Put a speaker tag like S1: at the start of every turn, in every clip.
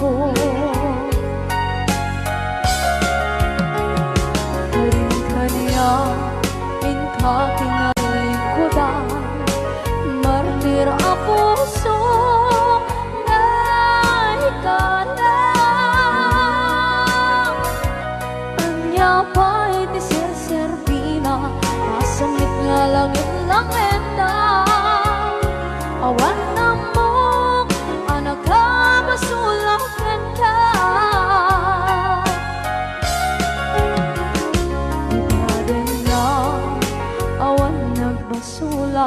S1: ko. Kanya inkaking alikudan, martir ang puso na ikalang. Anya pa'y tisir-serbina, masamit nga langit-langit na awan na mo, anak ka masulakan ka. Sula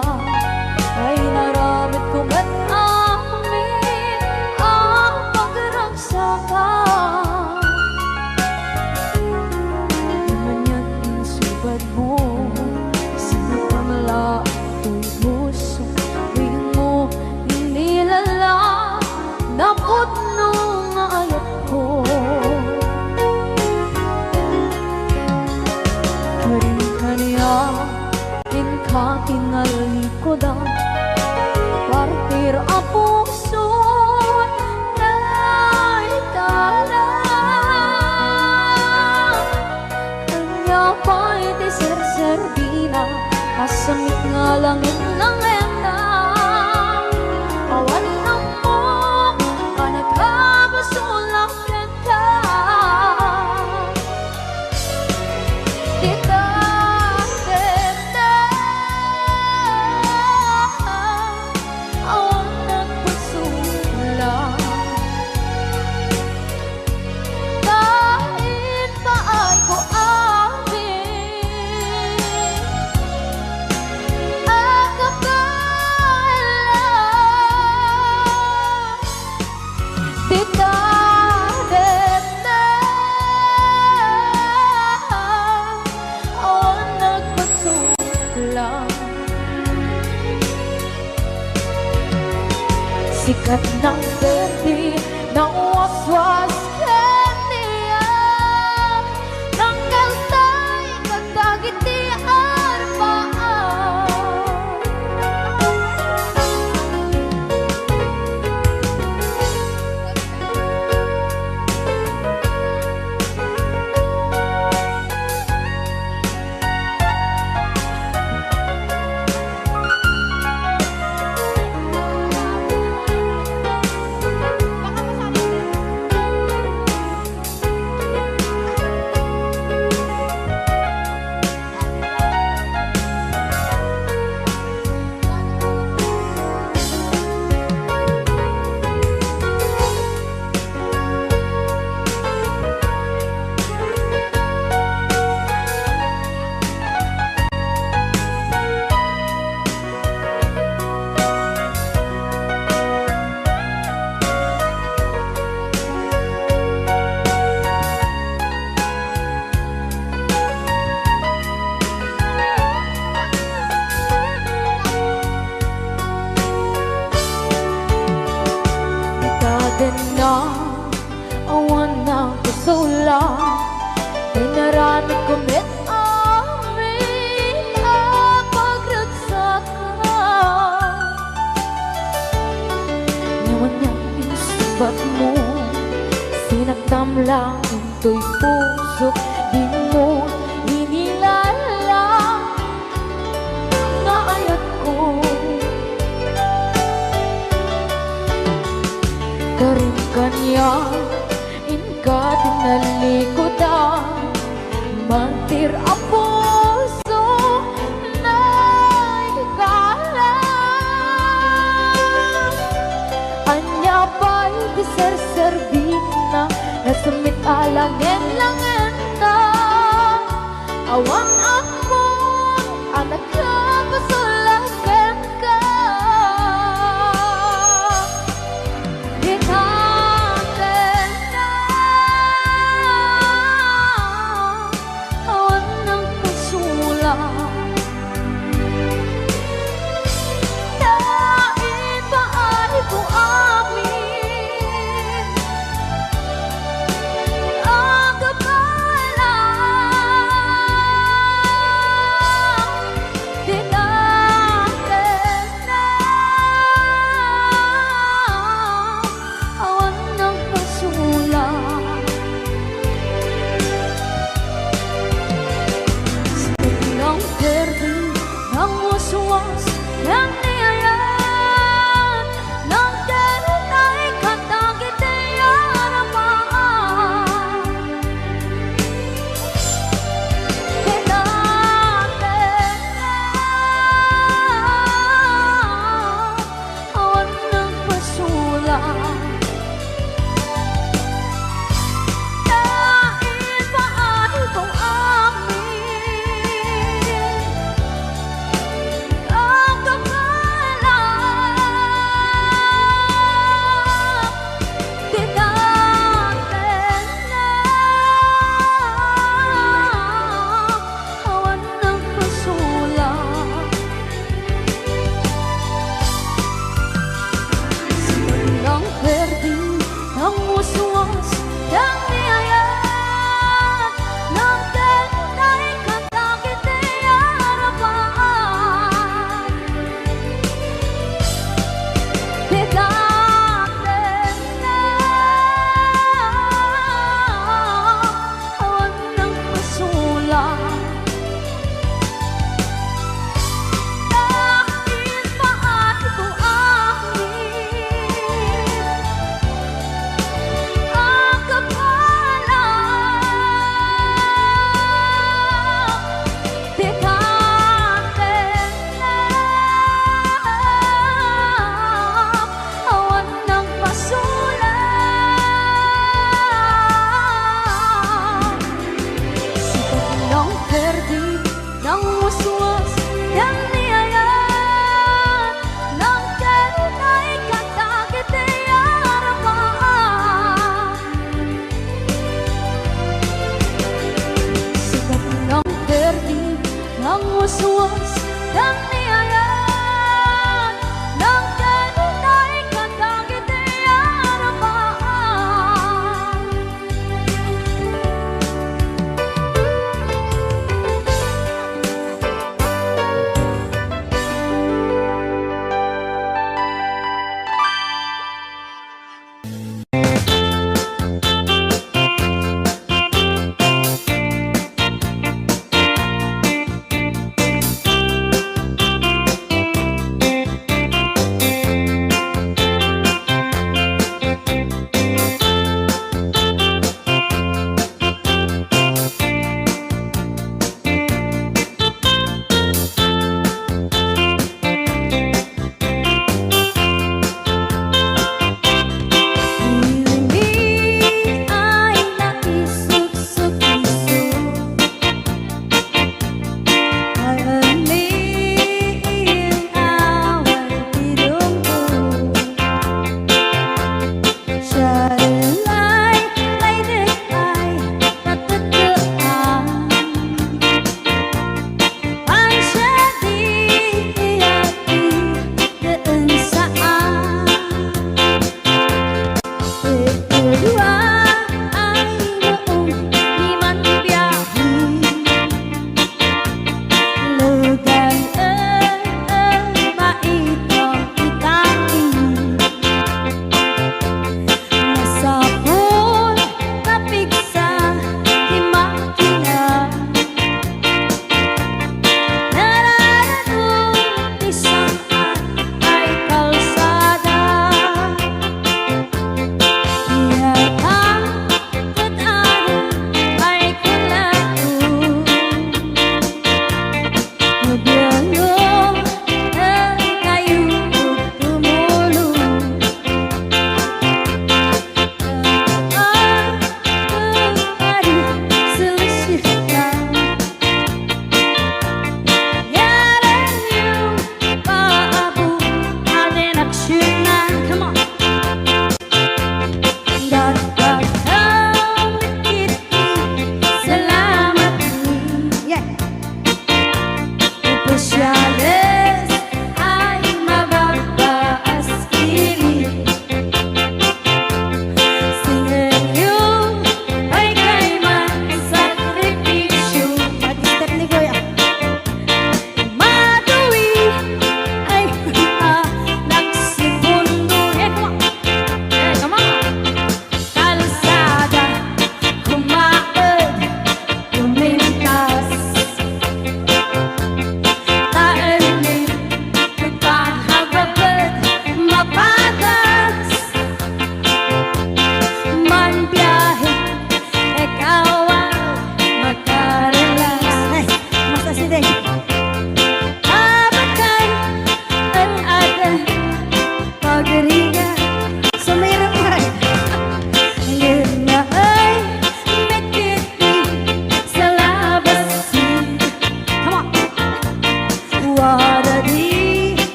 S1: ay naramit ko ba't amin ang pagragsakan. Naman yan insubad mo, sinapamala ito'y puso. Tuwing mo inilala, naputno nga ayat ko. Karin-kanya inkaking alikudan, partir ang puso na ikalang. Kanya pa'y tisir-serbina, masamit nga langit-langit na awan na mo, anak ka masulakan ka. Sikat ng berde ng waswas kaniya, ng kaltay kagdagitian paan. Na awan ng kusula, pinaramit ko met amin ang pagragsakan. Ngayon niyang insubat mo, sinaktam lang ito'y puso, di mo inilala nga ayat ko. Karin-kanya inkating alikudan, mantir ang puso na ikalang. Anya pa'y tisir-serbina, nasamit alangin-langin na awan ako, anak ka masulakan ka.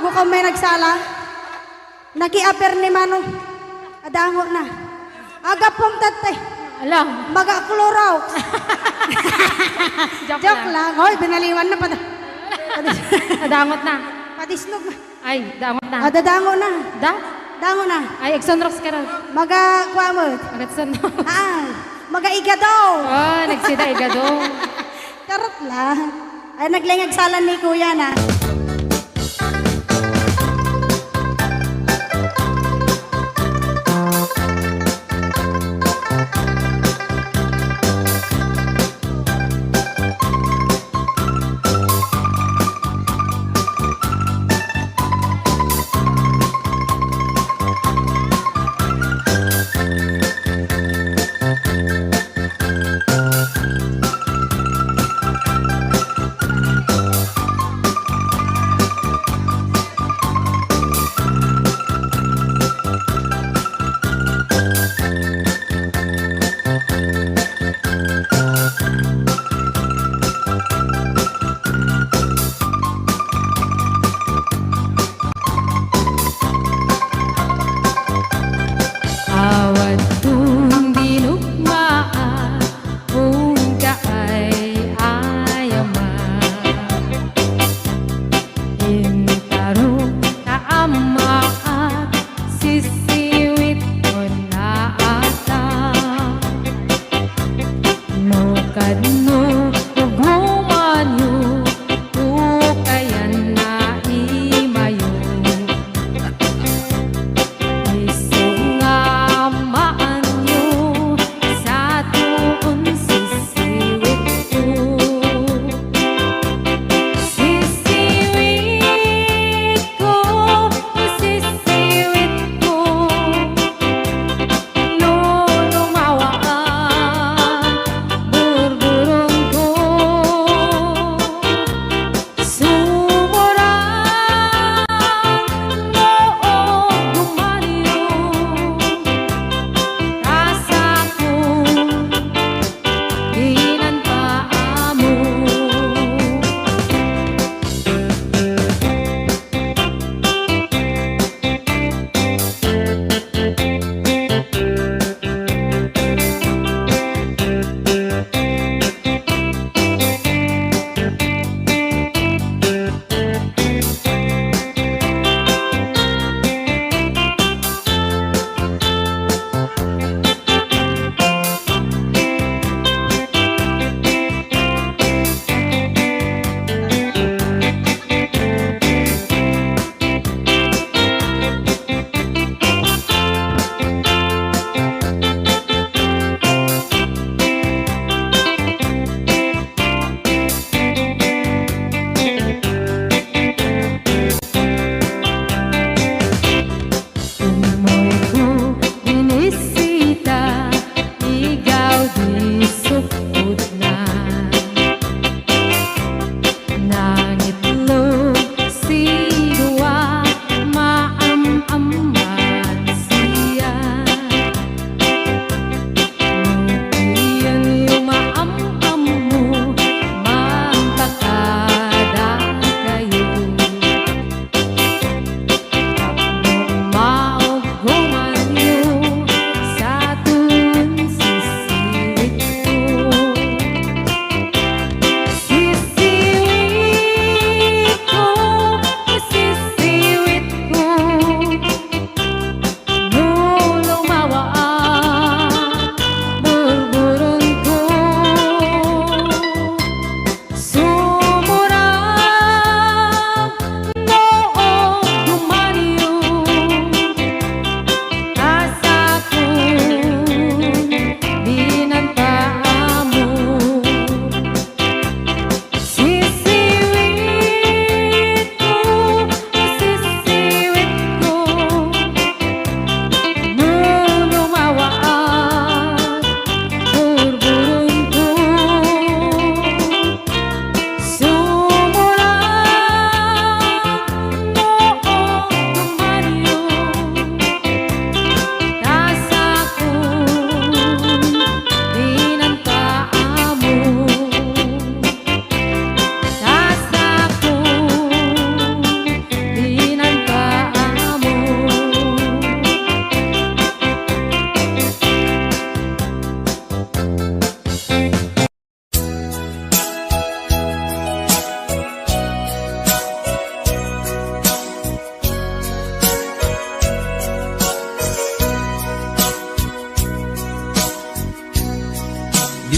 S2: bago ka may nagsala. Nakiaper ni Manong. Adango na. Agapong tatay.
S1: Alam.
S2: Maga-Clorox. Joke lang. Hoy, binaliwan na pa.
S1: Nadangot na.
S2: Padisnog na.
S1: Ay, dangot na.
S2: Dadango na.
S1: Da?
S2: Dango na.
S1: Ay, Exonrox ka rin.
S2: Maga-kwamot.
S1: Magatsunod.
S2: Maga-igadaw.
S1: Oh, nagsida igado.
S2: Karot lang. Ay, naglingag salan ni Kuya na.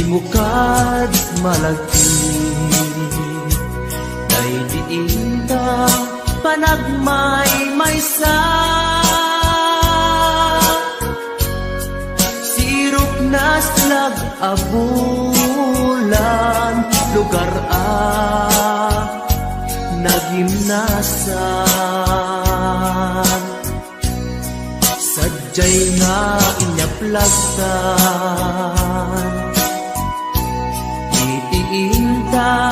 S3: Dimukad malagi Day diinta panagmay maysa Sirok na slag abulan Lugar nagimnasan Sadyay nga inyaplagtan Itiinta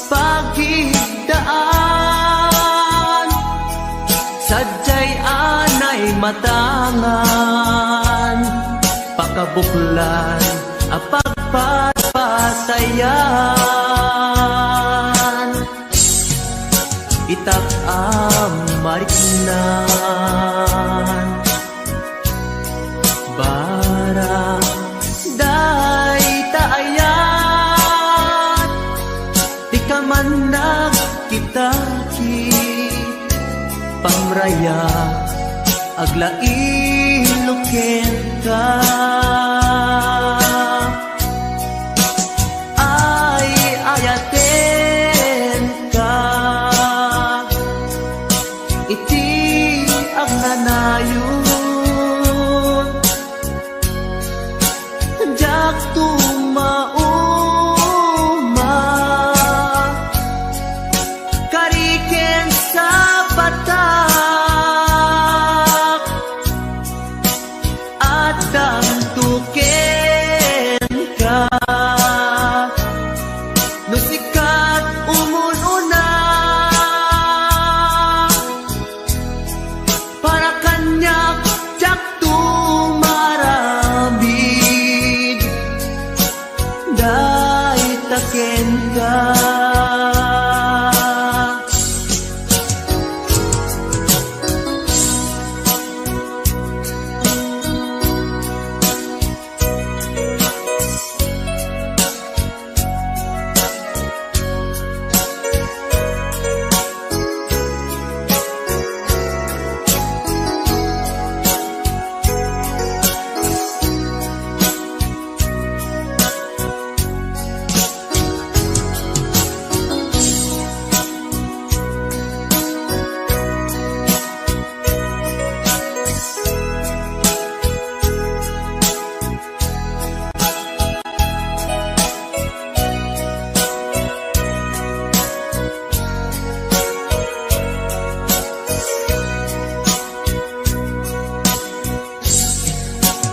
S3: pagigdaan Sadyay anay matangan Pakabuklan apagpatpatayan Itak amariknan Barang day taayan Di ka man nagkitaki Pamraya aglain ka Ay ayaten ka Iti ang nanayon Jak tumauma Kariken sa batak At damtuken ka Nusikat umununa Para kanyak jak tumaramid Day taken ka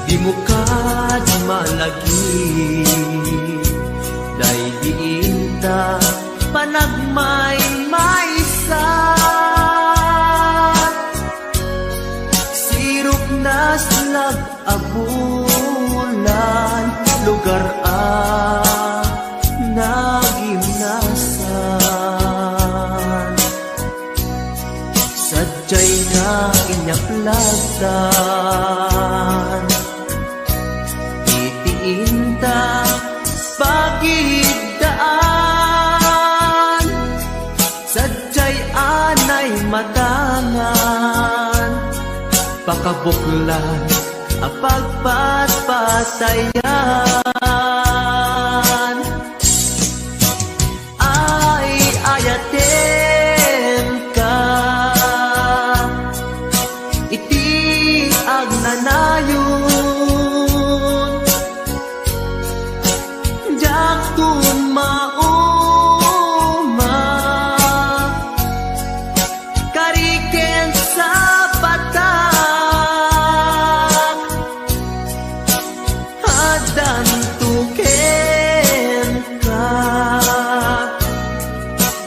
S3: Dimukad malagi Day diinta panagmay maysa Sirok na slag abulan Lugar nagimnasan Sadyay na inyaplagdan Itiinta pagigdaan Sadyay anay matangan Pakabuklan apagpatpatayan Ay ayaten ka Iti ang nanayon Jak tumauma Kariken sa batak Hadam tuken ka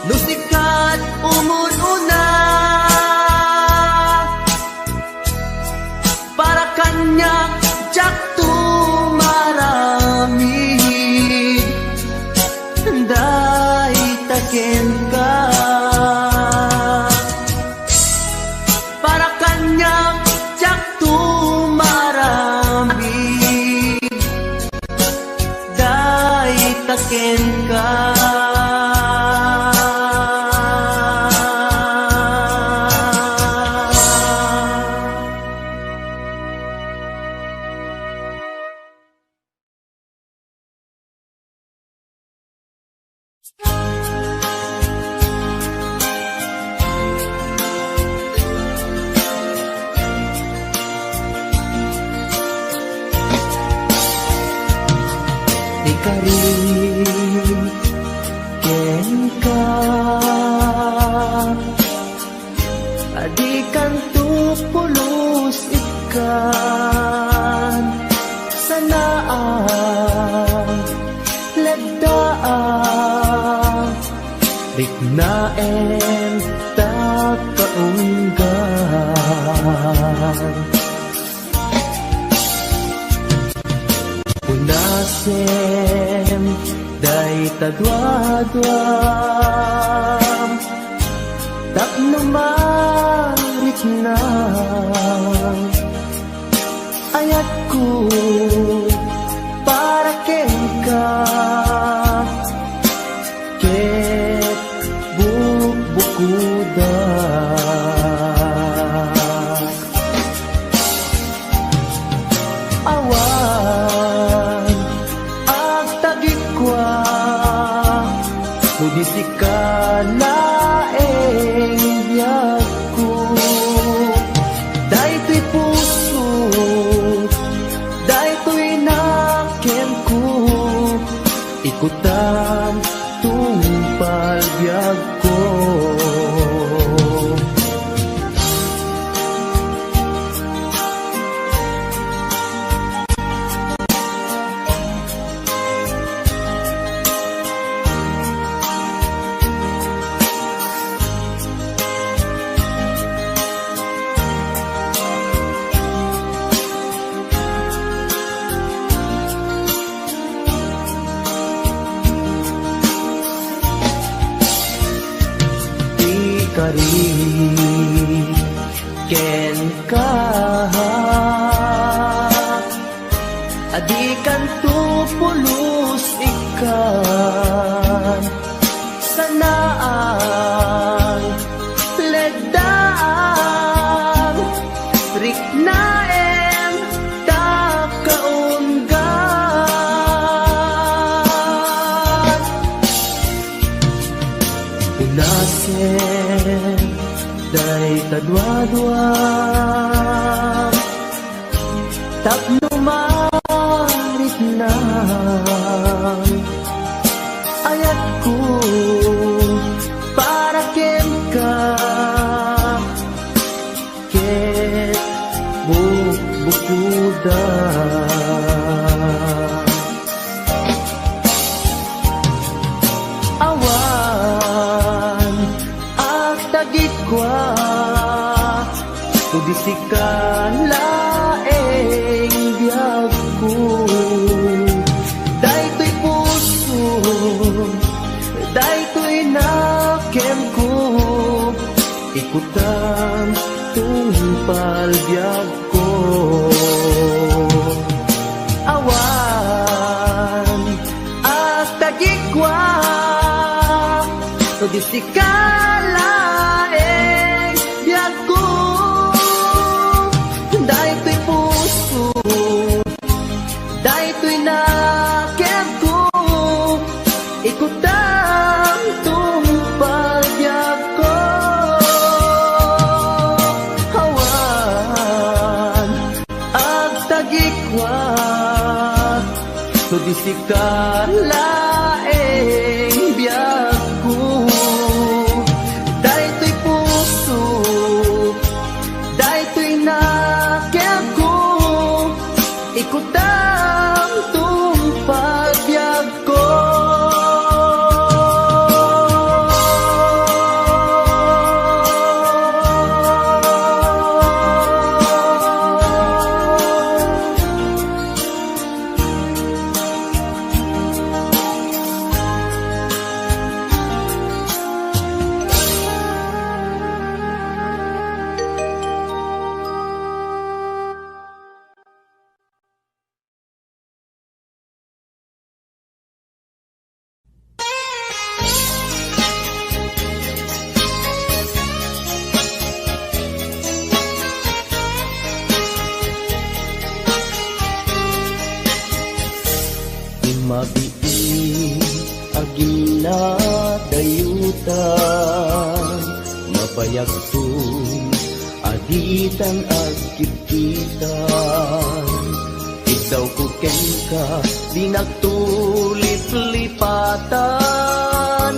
S3: Nusikat umununa Para kanyak jak tumaramid Day taken ka Para kanyak jak tumaramid Day taken ka Di ka rin ken ka adi kan tupulos ikan sanaan ledaan riknaen ta kaunggan Unasem day tadwadwam tak numarit na ayatku para kenka ket bubukuda awan ang tagikwa Kudisi ka laeng biyagku Daytoy puso Daytoy nakemku Ikutan tungpal biyagko Kari ken ka adikan tupulus ikan sanaan ledaan riknaen ta kaunggan Unasen day tadwadwam tapnumarit na ayatku para kenka ket bubukuda awan ang tagikwa Kudisi ka laeng biyagku Daytoy puso Daytoy nakemku Ikutan tungpal biyagko Awan at tagikwa Kudisi ka laeng biyagku Daytoy puso Daytoy nakemku Ikutan tungpal biyagko Hawan ag tagikwa Kudisi ka laeng biyagku Daytoy puso Daytoy nakemku Ikutan tungpal biyagko Mabiin agila kabayagtun aditan agkit-kitan. Ikaw kuken ka di nagtulip-lipatan,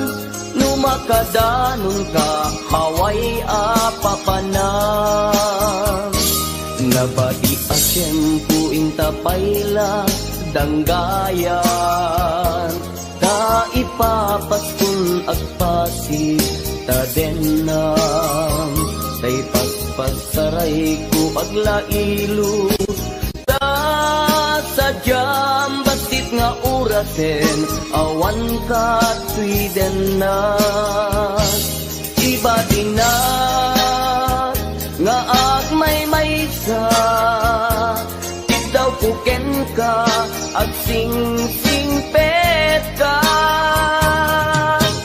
S3: numakadanon ka haway apapanan. Nabati asyempu intapayla danggayan, ta ipapaskun agpasi tadenam, tay paspasaray ko aglailo ta sadyam basit nga urasen awan ka tuidenas. Iba dinat nga agmay-maysa, daw puken ka at sing-singpet ka.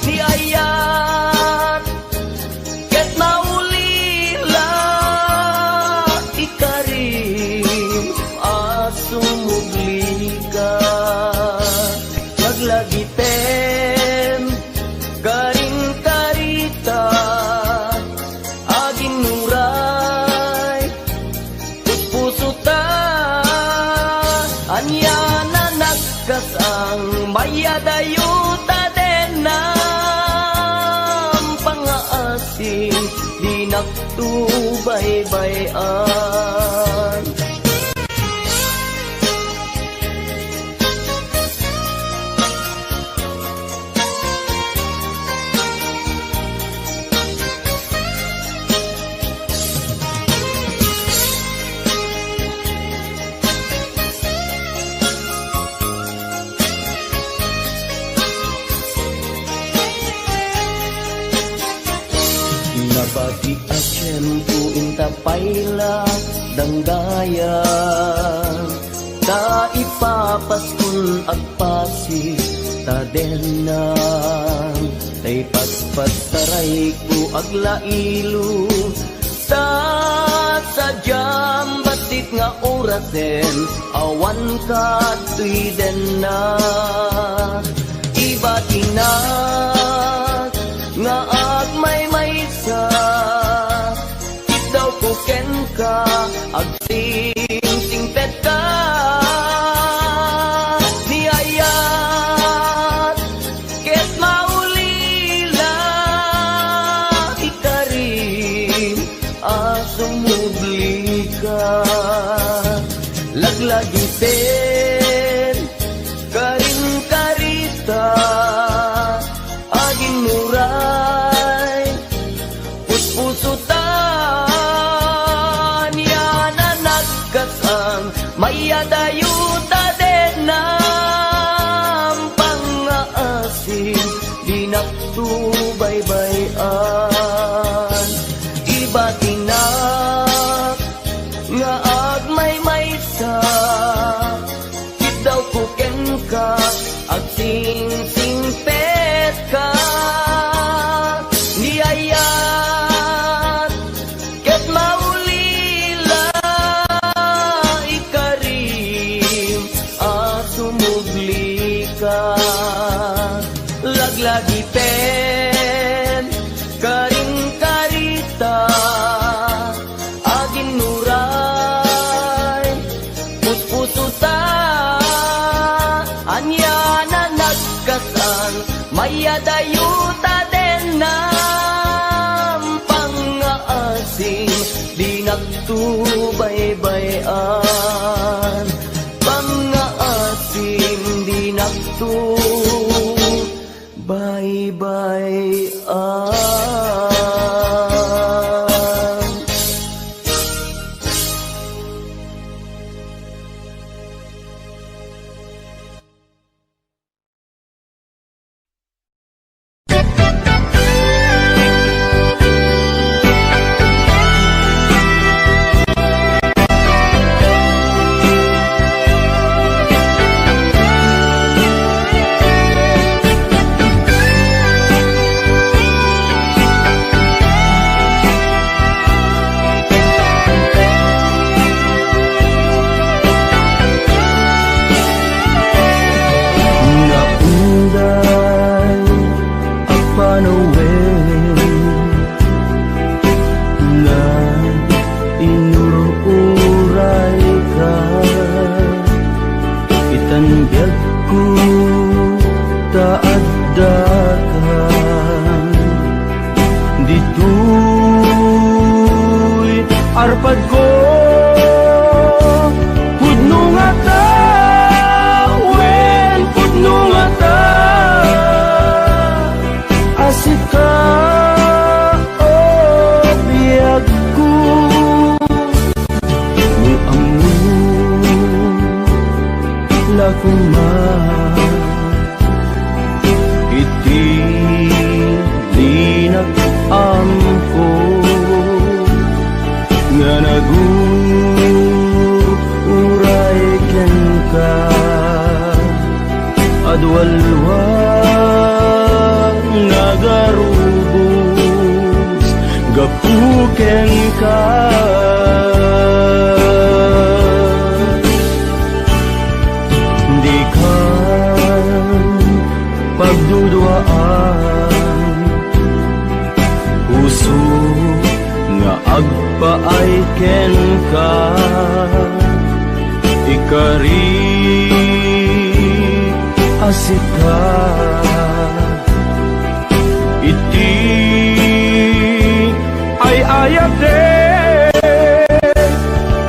S3: Di ayat ket maulila ikarim asumugli ka. Maglagiten karing karita aging nuray puso ta. Anya na nagkasang mayadayuta den ng pangaasing di nagtubaybayan. Nabati asyempu intapayla danggayan, ta ipapaskun agpasi tadenang, tay paspasaray ko aglailo ta sadyam basit nga orasen awan ka tuidena. Iba tinat nga agmay-maysa, daw kuken ka ag sing-singpet ka. Niyayat ket maulila ikarim asumubli ka. Laglagiten karing karita aging nuray puspuso ta. Niya na nagkasang mayadayuta den ng pangaasing di nagtubaybayan. Iba tinak nga agmay-maysa, daw kuken ka at sing-singpet ka. Niyayat ket maulila ikarim asumugli ka. Laglagiten karing karita aging nuray puspuso ta. Anya na nagkasang mayadayuta den ng pangaasing di nagtubaybayan. Pangaasing di nagtubaybayan. tanbyag ko taaddakan dito'y arpad ko pudno nga ta wen pudno nga ta asik ka o biyag ko lakuma iti dinag-amko nga naguray ken ka adwalwang nagarubos gapuken ka pagduduaan puso nga agpaay ken ka ikari asika iti ay ayate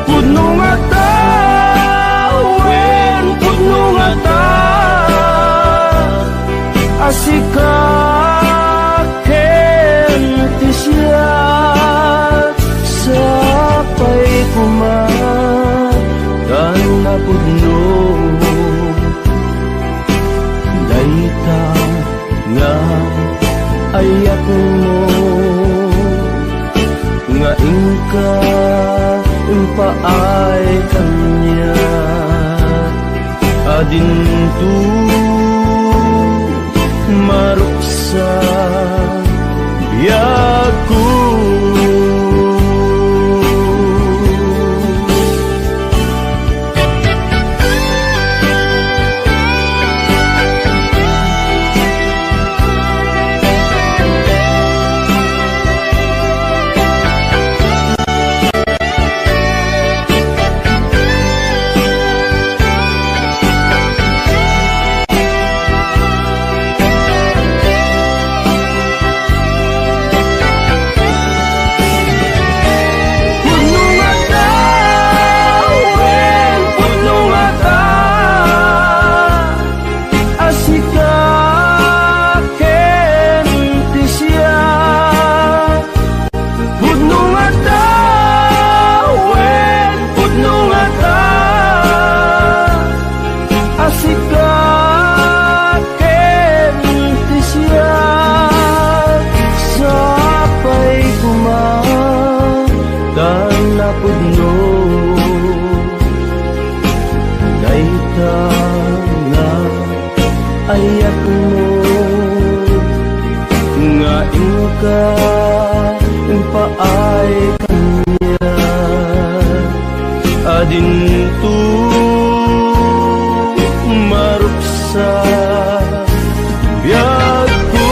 S3: pudno nga ta wen pudno nga ta asika ken ti siya sapay kumakan na pudno dayta nga ayak mo nga ingka impaay kanya adintu maruksa biyaku ayak mo nga ingka impaay kanya adintu maruksa biyaku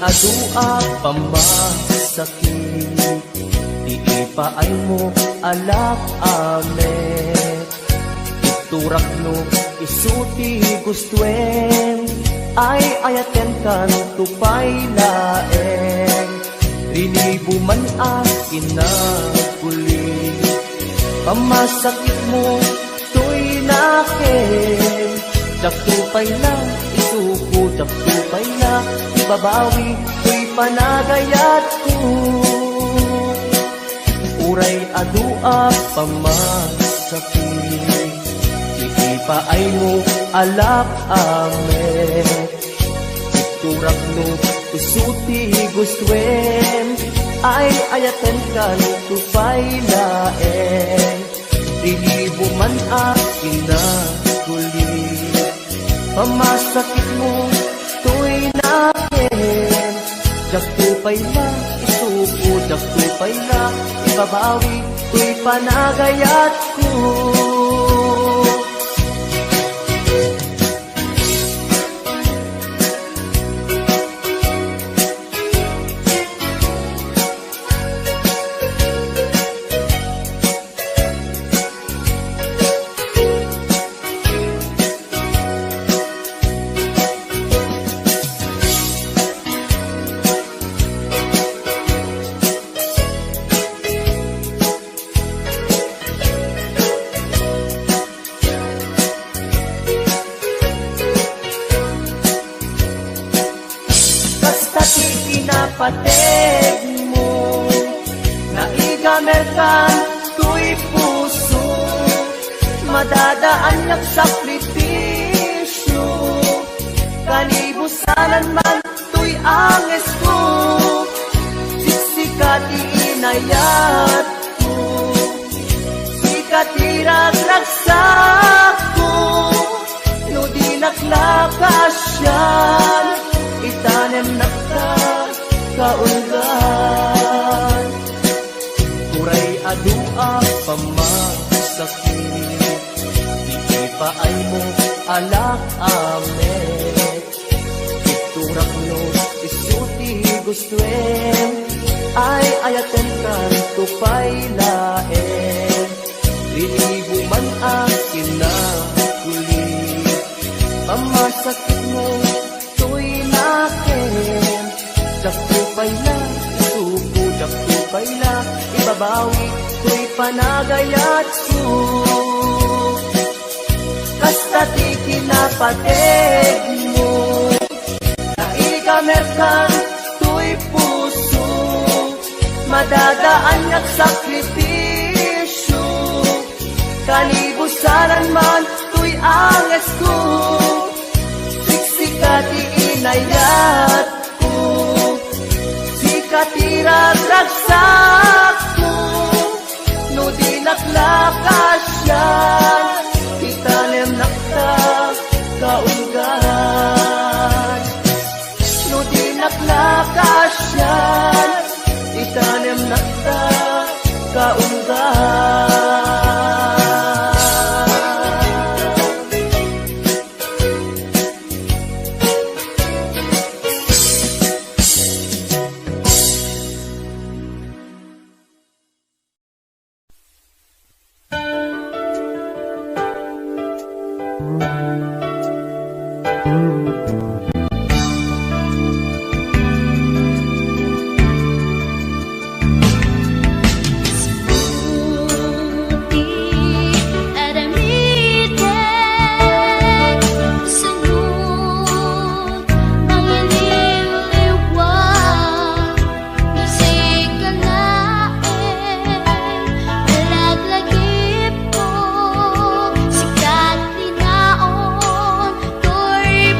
S3: adua pamasakit di ipaay mo alak amet iturak no isuti gustuen ay ayaten kan tupay laeng rinibuman akin na puli pamasakit mo tuy nakin daktupay na isuko daktupay na babawi, ko'y panagayat ko. uray adua pamasakit, iti paay mo alak amen. Iturak no usuti gustwen, ay ayaten kan tupay laeng. Dilibo man akin na kulit, pamasakit mo to'y nakin. Jak tupay na isuko, jak tupay na ibabawi, to'y panagayat ko. Pateg mo, naigamerkan to'y puso, madadaan yak sakripisyo, kanibusanan man to'y anges ko, siksikat iinayat ko, sikat iragraksak ko, no di naklakasyan, itanem nakta kaulgan. Uray adua pamasakit, iti paay mo alak amen. Iturak no isuti gustwen, ay ayaten kan tupay laeng. Liligo man akin na kulit, pamasakit mo to'y nakin. Jak tupay na isuko, jak tupay na ibabawi, to'y panagayat ko. Kasta ti kinapateg mo, naigamerkan to'y puso, madadaan yak sakripisyo, kanibusanan man to'y anges ko, siksikat iinayat ko, katiragraksak ko, no di naklakasyan, itanem nakta kaulgan. No di naklakasyan, itanem nakta kaulgan.
S1: Sikat linaon, to'y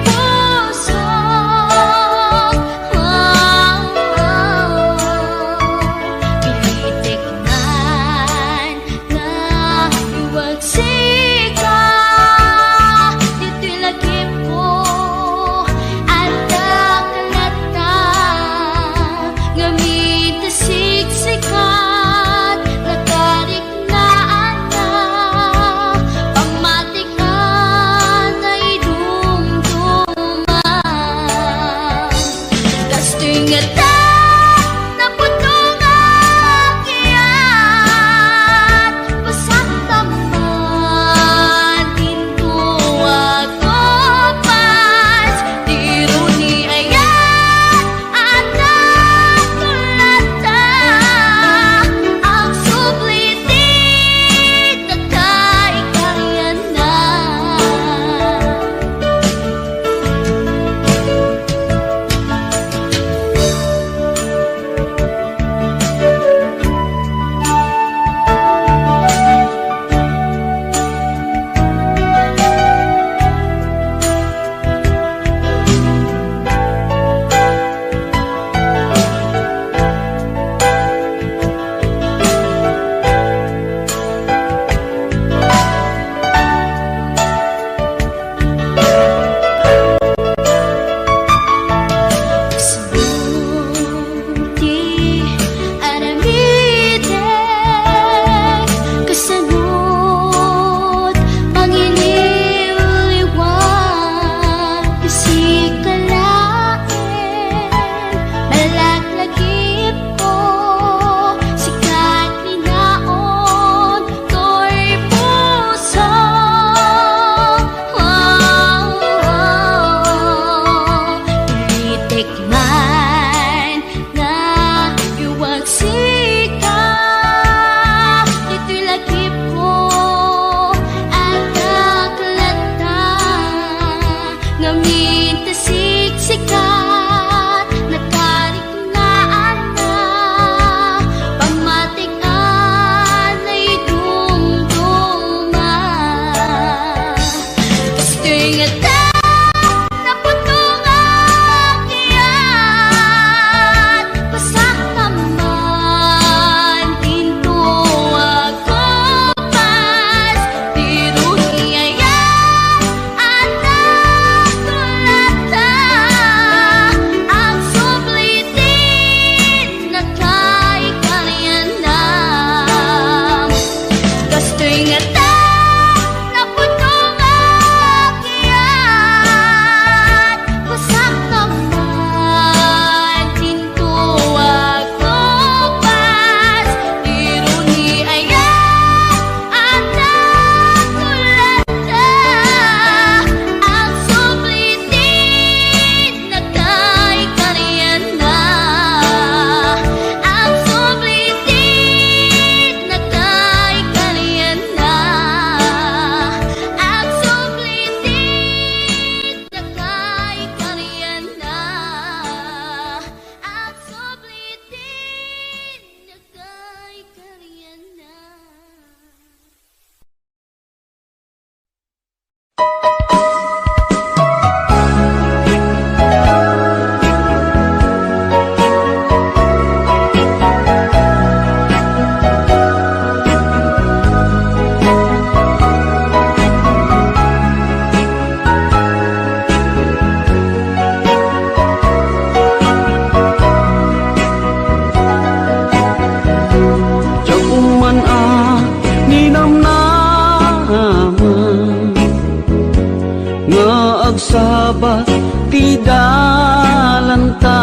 S3: ba ti dalanta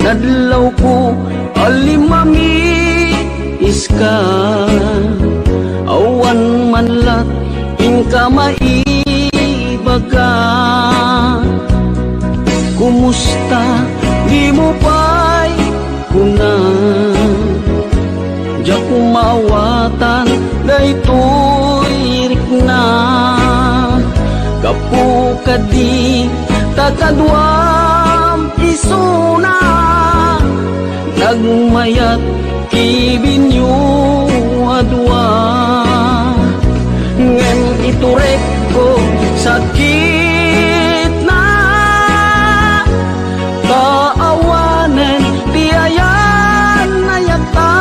S3: nadlaw ko alimami iska awan manlat inka maibaga kumusta di mo pa'y kuna diya kumawatan daytoy rikna kapu kadi takadwam isuna nagmayat kibinyo adwa ngem iturek ko sakit na kaawanen tiayan na yata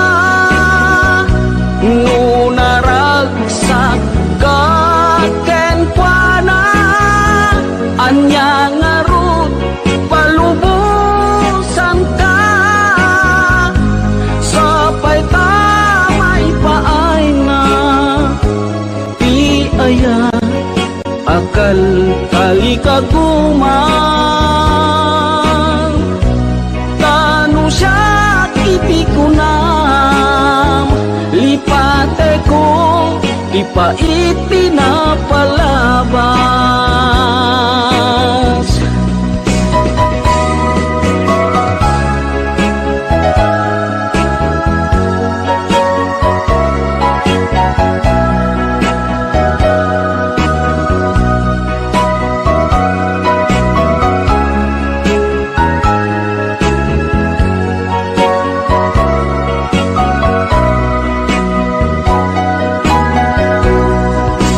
S3: nunaragsak kaken kuana anya ngarut palubusan ka sapay tamay paay na ti aya akal kali kagumang tanu siya iti kunam lipate ko ipa iti na palabas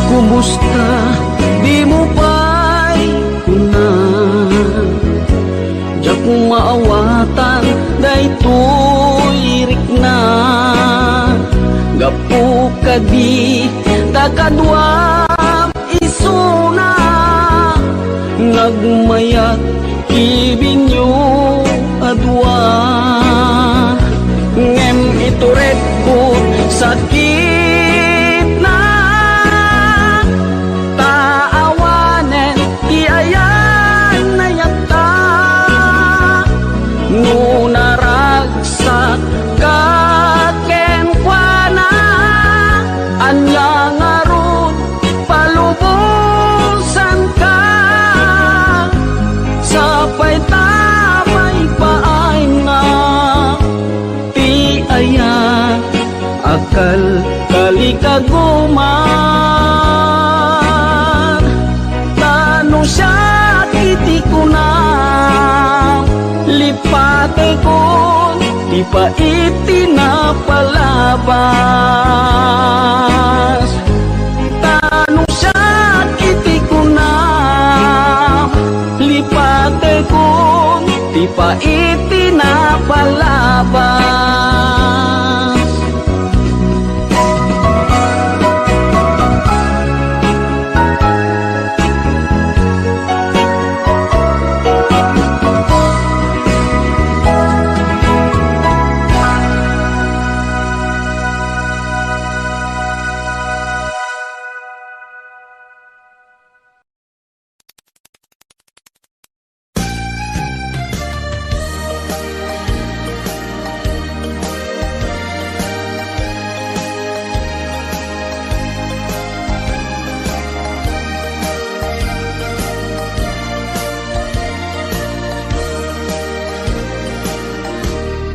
S3: kumusta di mo pa'y kuna diya kung maawatan daytoy rikna gapu kadi takadwam isuna nagmayat ibinyo adwa ngem ituret ko sakit na taawanen ti ayan na yata nunaragsak kaken kuana anya ngarun palubusan ka sapay tamay paay nga ti aya akal kali kaguman tanu siya iti kunam lipate ko ipa iti na palabas tanu siya iti kunam lipate ko ipa iti na palabas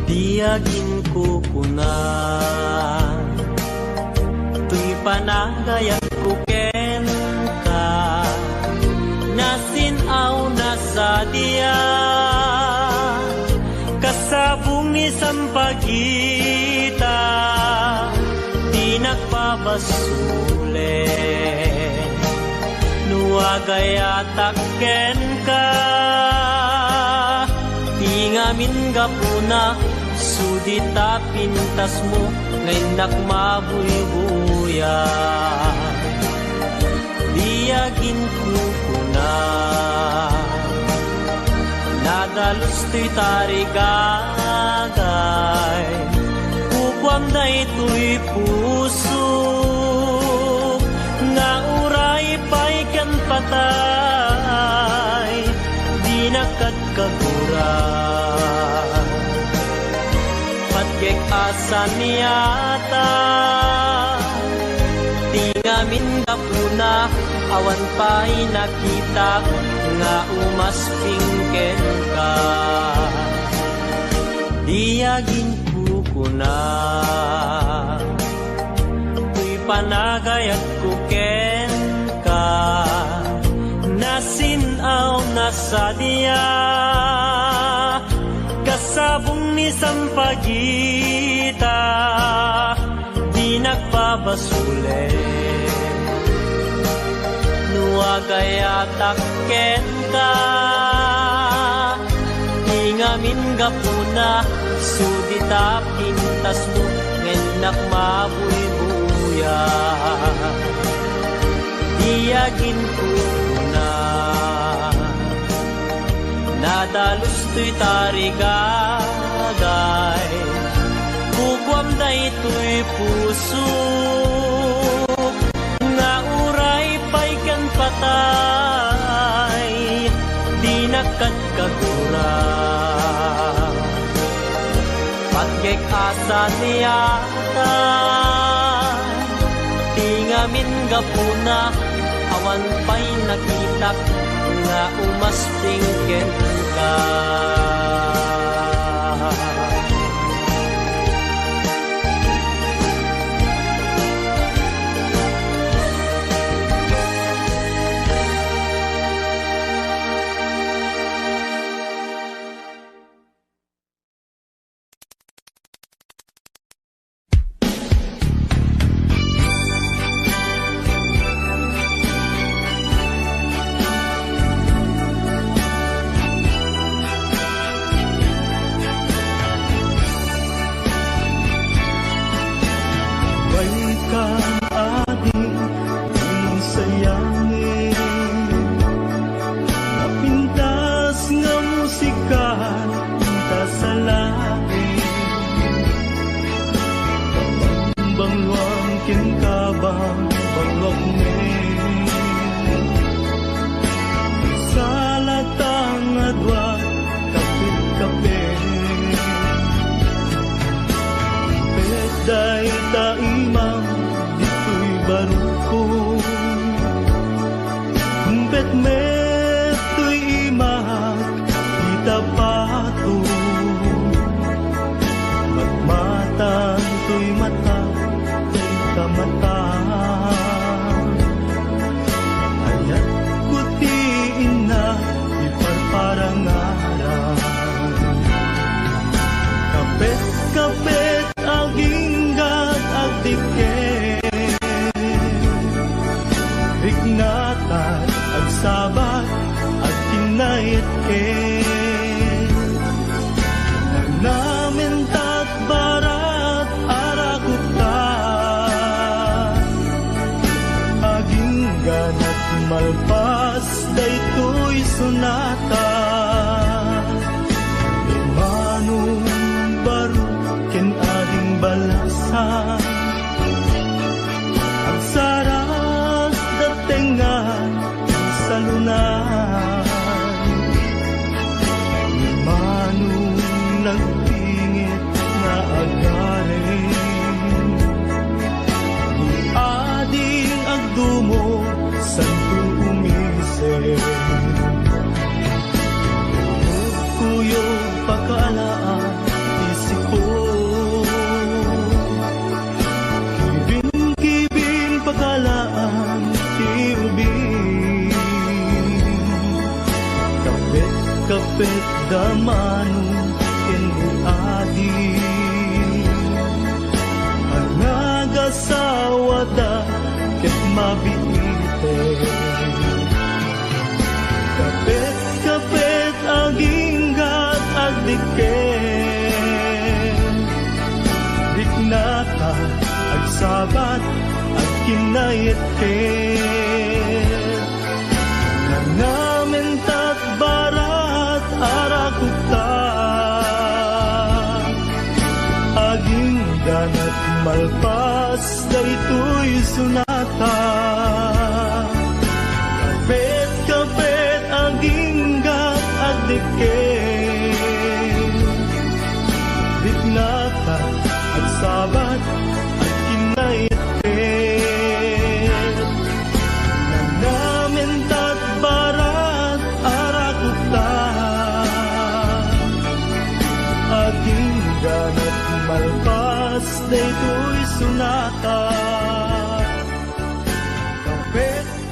S4: Tiyagin ko kuna tuy panagayat ko ken ka nasinaw na sa diya kasabong ni sampagita di nagpabasule nuagayatak ken ka tingamin gapuna sudita pintas mo ngayon nakmabuybuya diyagin ko kuna nadalos to'y tarigagay kukwam na ito'y puso nga uray pa'y kan patay nagkagura. Patkek asa niyata, tingamin kapuna, awan pa'y nakita, nga umaspingken ka. Diyagin kukuna, tuy panagayat kuken ka, nasinaw na sadya, kasabong ni sampagita, di nagpabasule. Nuagaya takken ka, tingamin gapuna, sudita pintas mo, ngenak mabuy-buya. Diyagin ko na, nadalus to'y tarigagay, kukwam na ito'y puso, nga uray pa'y kan patay, di nakagkagura. Patkek asa niyata, tingamin gapuna, awan pa'y nakitak, nga umaspingken ka.
S5: Malpas daytoy sunata, manong baro ken ading balasan, ang saras datengan sa lunan, manong nagpingit na agarin, ni ading agdumo santo umise, kuyog pagkaalaan isipo, kibin pagkalaan tiubin, kapit damanong kenuadi, ang nagasawada ket mabiite, kapit aginggat agdiken, diknata agsabat agkinayet ken, nangamentat barat arakuta, aging ganat malpas daytoy sunata, kapit aginggat agdiken, agsabat at kinaitet namin tat barat arakuta aking ganat malpas daytoy sunata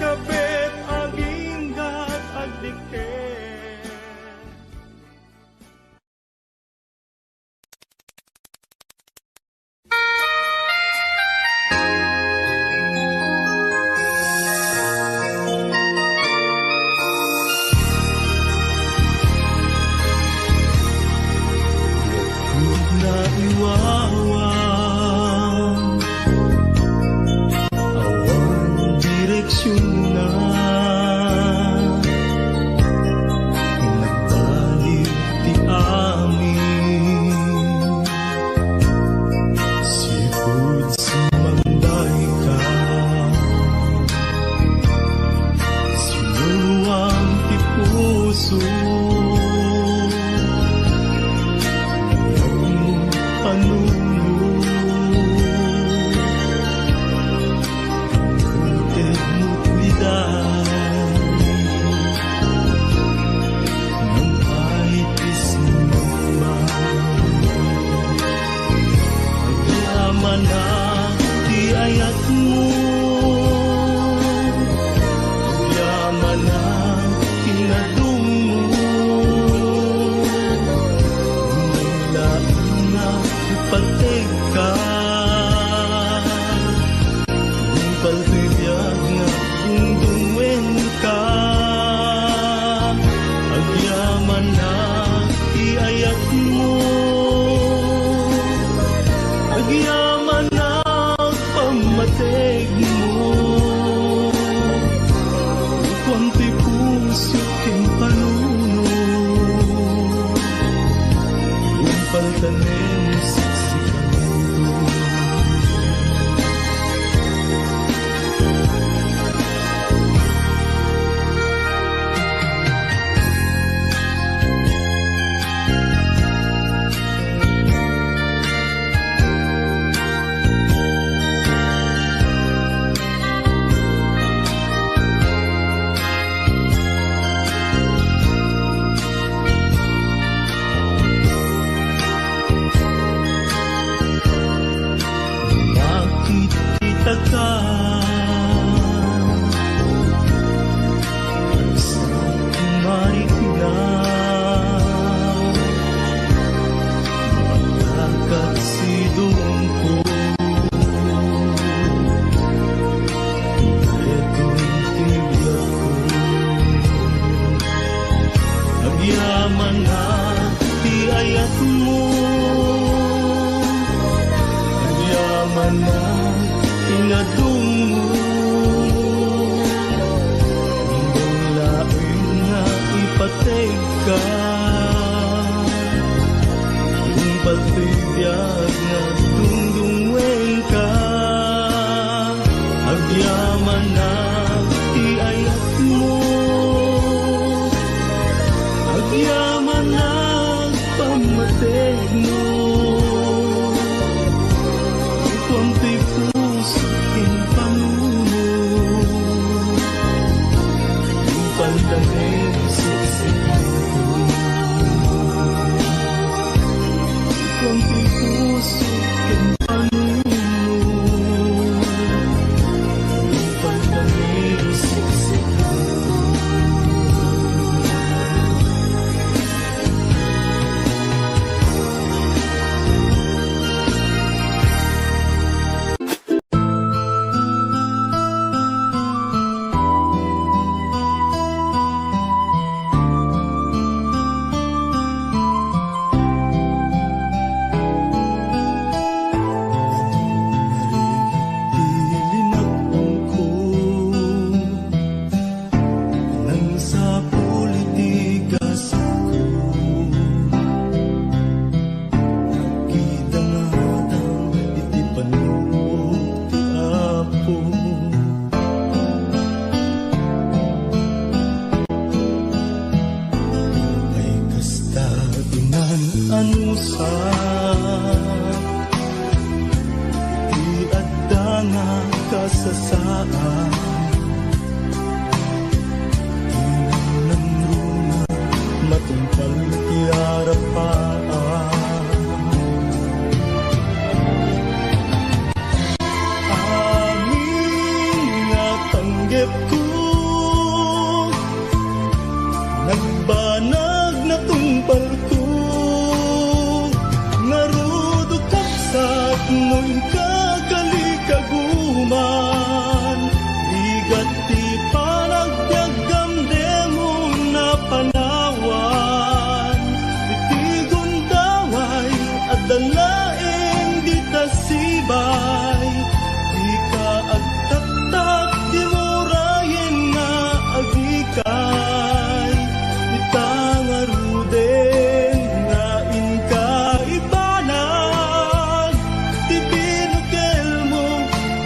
S5: kapit aging gat agdikit. Na iwawan awan direksyon na nagbalik ti amin sipud sumanday ka sinuwang ti puso nga kasasaan. Inang runa matungkal tiarapaan. Amin nga tanggap ko, nagbanag na tungpal ko, narudo kapsat mo'y kagalikaguman. Ligat ti panagbiagam demo na panawan, itigon daway at dalaeng di tasibay. Di ka agtaktak di murayin nga agikay, itangaruden nga inka ibanag. Ti binukel mo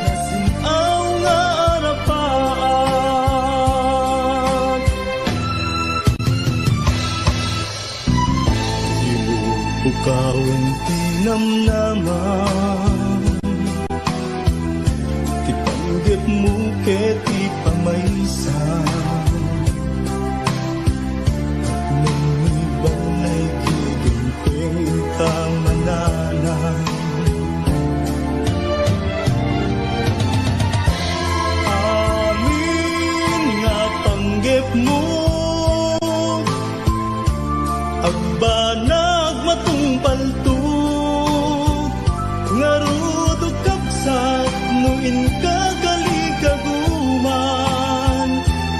S5: nasinaw nga arapaan. Ilubukawin tinamnaman, ti panggap mo ket ti pamaysan. Nung ibang ay giginting kamananan, amin nga panggap mo, agbanag matungpal to, ngarudo kapsat no inkagalikaguman.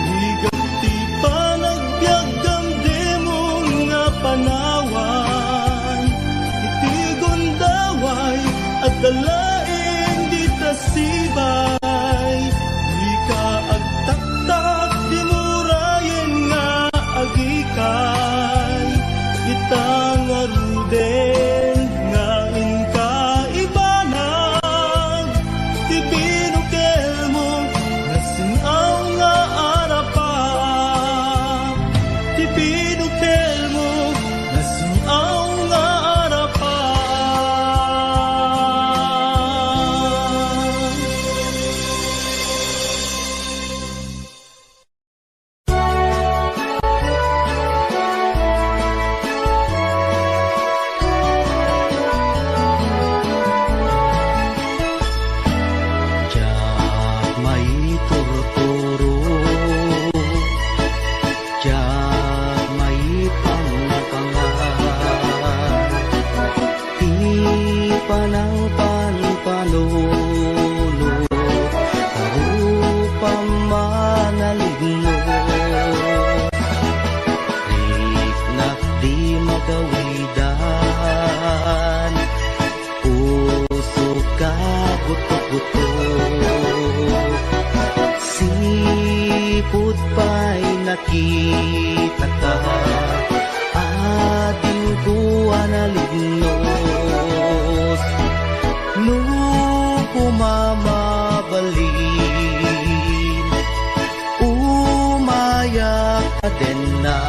S5: Ligat ti panagbiagam demon nga panawan, itigon daway at dalaeng di tasibay. Di ka agtaktak di murayen nga agikay, itangaruden nga inka ibanag. Ti binukel mo nasinaw nga arapaan, ti binukel mo nasinaw nga arapaan.
S3: Diyak may turturo, diyak may pangpangan, di panang panpanulo, karupang manaligno. Riknak di magawidan, puso ka buto-buto. Sipot pa'y nakita ka, ating kuwan na lignos. Nung pumamabalin, umayak ka din na,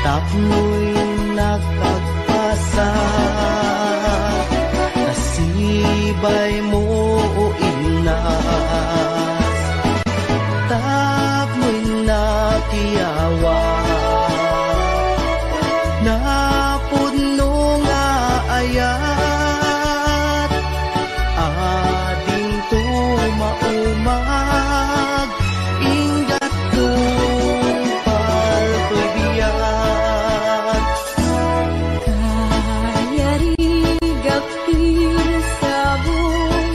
S3: tapno'y nagpagpasa. Nasibay mo o inas, tapno'y nakiyawa. Napuno nga ayat, ading tumaumag, ingat tupal ko'y biyat.
S1: Kayarigak sabong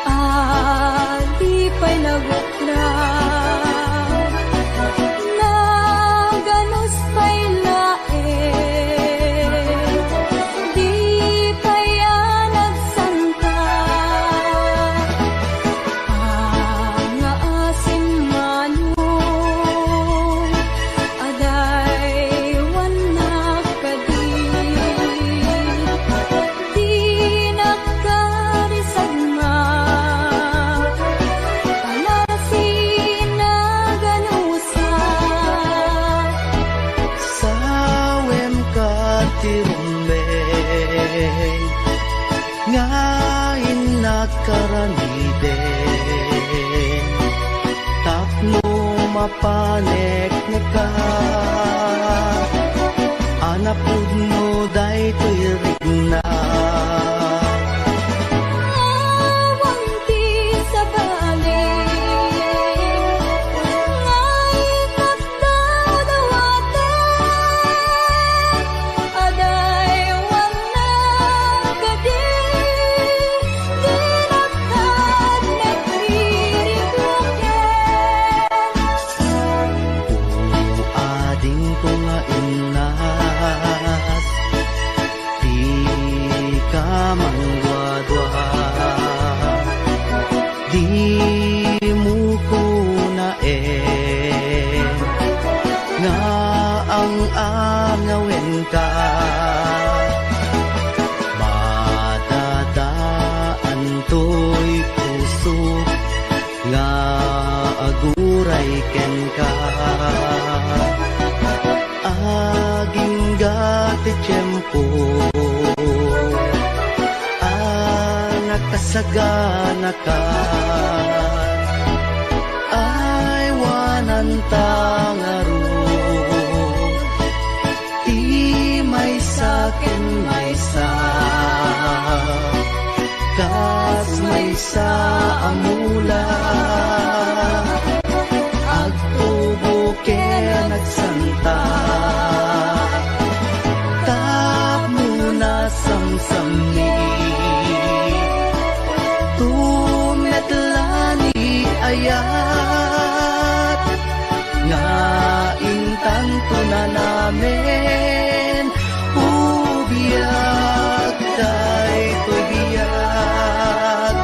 S1: adi pa'y naguklan, naganos pa'y lae, di pa'y nagsanta. Ang asim manong aday wanak kadi, di nakarisagma, palasin na ganusa.
S3: Sawem ka tirumbeng, ngayon na karamiden tapno mapanek neka anapud mo daytoy rigna
S1: Awang di sa balik Ngay nagdadawaten Aday wang nagadi Ginagtad nagririgloken
S3: ading ko nga inas di ka mangwadwa di mo ko na nga ang angawin ka madadaan to'y puso nga aguray ken ka aging gati tiyempo nakasagana ka ay wanan tangaro di may sakin may sa kas may sa amula agtubo ken nagsanta tap muna samsami tumetlani ayat nga intanto na namin ubiyag daytoy biyag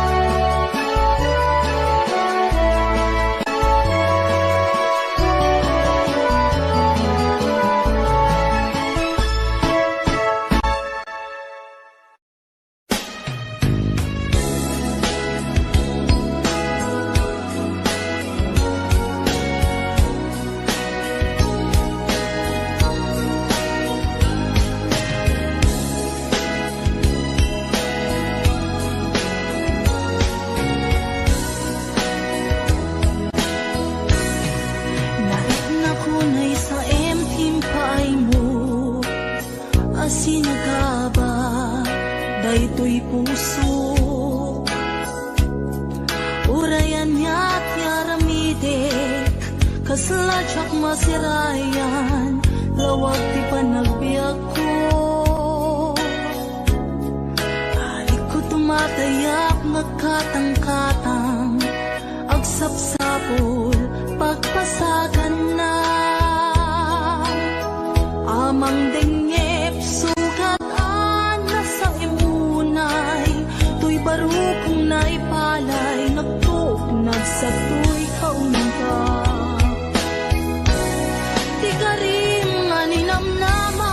S1: Narit na kunay sa paay mo Asinagaba Daytoy puso Urayan niya't yaramidek Kasladyak masirayan Lawag ti panagbiag ko Alik ko tumatayak Nagkatang-katang Agsapsapol Pagpasagan na Amang dengep Sugat na sa imunay Tuy barukong naipalay Nagtugnag sa tuy kaunta Di ka rin nga ninamnama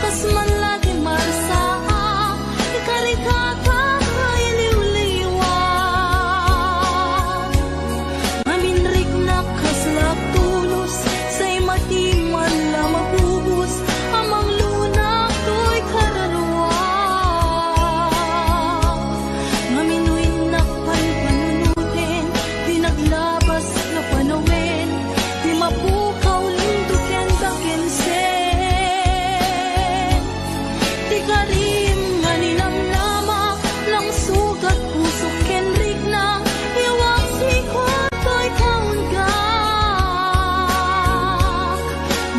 S1: Kas man lagi marsaa Di ka rin kakay liwliwan Maminrik na kaslap tulos Say matiman la mabubus Amang lunak to'y kararwa Maminuin na panpanunutin Di naglabas na panawin Di mapukaw linduken dakensen Di ka rin nga ninamnama Lang sugat puso kenrik na Iwang sikot to'y kaunggak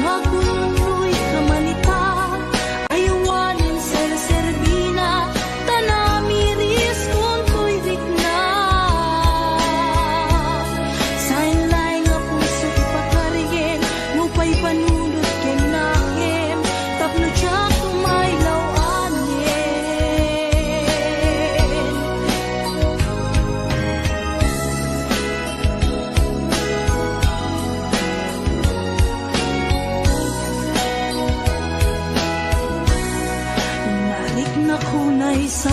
S1: Magunoy ka manita Ayawanin ser-serbina Tanamiris kung to'y rikna Sainlay nga puso ipakarigin Lupay panunod ken nakim Tapno tiyak tumaylaw anin Narik na kunay sa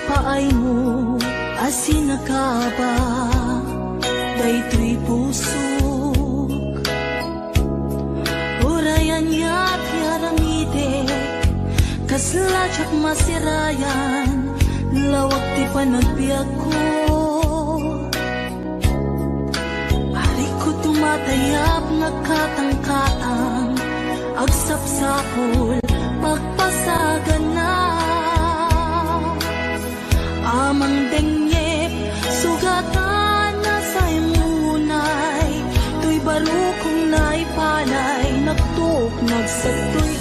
S1: paay mo Asinagaba Daytoy pusok Urayan niya't yaramidek Kasladyak masirayan Lawag ti panagbiag ko. Ari ko tumatayap nagkatang-katang, agsapsapol magpasagan na. Amang dengyep sugatan na sa imunay, tuy baro kong naipanay, nagtuk nagsatoy